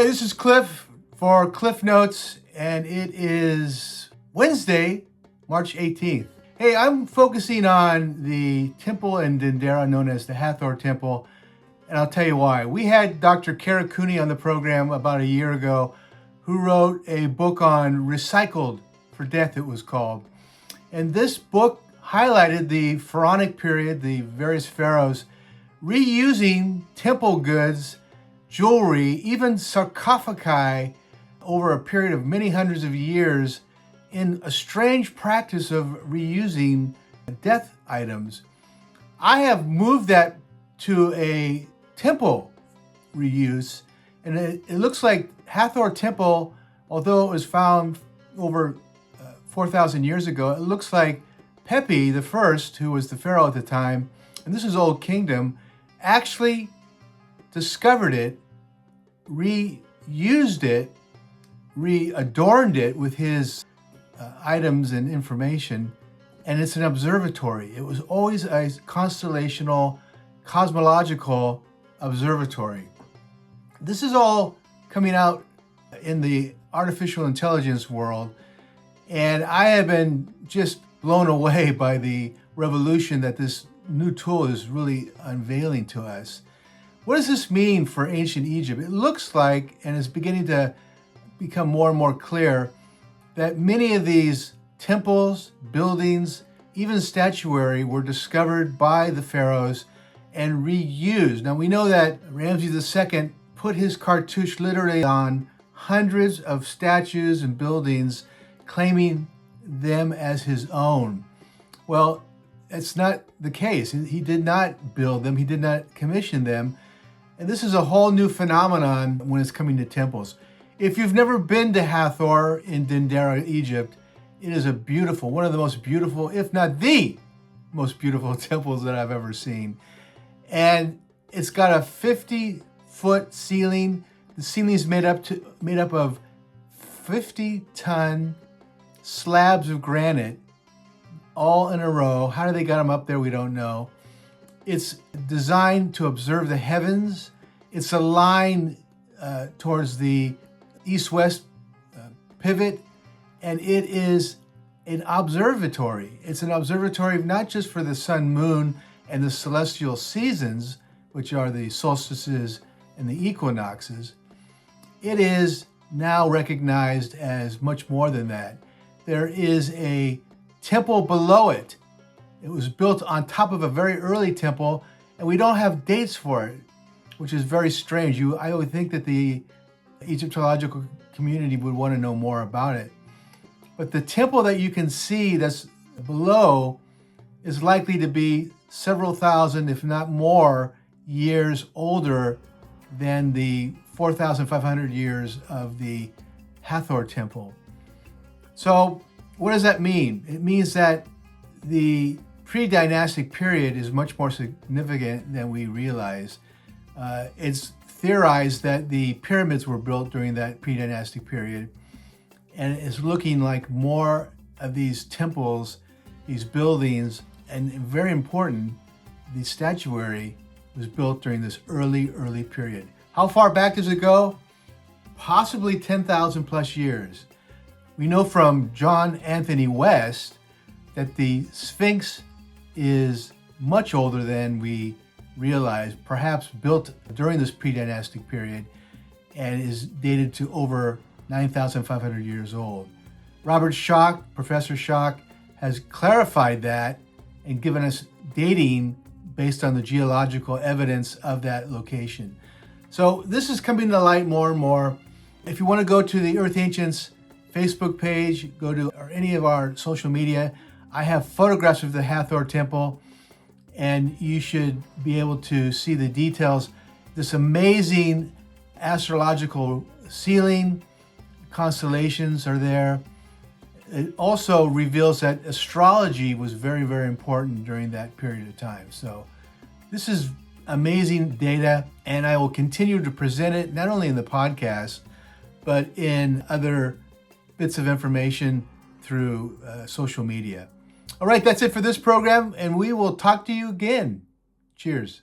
Hey, this is Cliff for Cliff Notes, and it is Wednesday, March 18th. Hey, I'm focusing on the temple in Dendera known as the Hathor Temple, and I'll tell you why. We had Dr. Cooney on the program about a year ago, who wrote a book on Recycled for Death, it was called. And this book highlighted the pharaonic period, the various pharaohs, reusing temple goods, jewelry, even sarcophagi over a period of many hundreds of years in a strange practice of reusing death items. I have moved that to a temple reuse, and it looks like Hathor Temple, although it was found over 4,000 years ago, it looks like Pepi the first, who was the pharaoh at the time, and this is Old Kingdom, actually discovered it, reused it, readorned it with his items and information, and it's an observatory. It was always a constellational, cosmological observatory. This is all coming out in the artificial intelligence world, and I have been just blown away by the revolution that this new tool is really unveiling to us. What does this mean for ancient Egypt? It looks like, and it's beginning to become more and more clear, that many of these temples, buildings, even statuary were discovered by the pharaohs and reused. Now we know that Ramses II put his cartouche literally on hundreds of statues and buildings, claiming them as his own. Well, it's not the case. He did not build them. He did not commission them. And this is a whole new phenomenon when it's coming to temples. If you've never been to Hathor in Dendera, Egypt, it is a beautiful, one of the most beautiful, if not the most beautiful temples that I've ever seen. And it's got a 50-foot ceiling. The ceiling is made up of 50-ton slabs of granite, all in a row. How they got them up there, we don't know. It's designed to observe the heavens. It's aligned towards the east-west pivot, and it is an observatory. It's an observatory not just for the sun, moon, and the celestial seasons, which are the solstices and the equinoxes. It is now recognized as much more than that. There is a temple below it. It was built on top of a very early temple, and we don't have dates for it, which is very strange. I would think that the Egyptological community would want to know more about it. But the temple that you can see that's below is likely to be several thousand, if not more, years older than the 4,500 years of the Hathor Temple. So what does that mean? It means that the Pre-Dynastic period is much more significant than we realize. It's theorized that the pyramids were built during that Pre-Dynastic period, and it's looking like more of these temples, these buildings, and very important, the statuary was built during this early period. How far back does it go? Possibly 10,000 plus years. We know from John Anthony West that the Sphinx is much older than we realize, perhaps built during this pre-dynastic period, and is dated to over 9,500 years old. Robert Schoch, Professor Schoch, has clarified that and given us dating based on the geological evidence of that location. So this is coming to light more and more. If you want to go to the Earth Ancients Facebook page, go to any of our social media, I have photographs of the Hathor Temple, and you should be able to see the details. This amazing astrological ceiling, constellations are there. It also reveals that astrology was very, very important during that period of time. So this is amazing data, and I will continue to present it not only in the podcast, but in other bits of information through social media. All right, that's it for this program, and we will talk to you again. Cheers.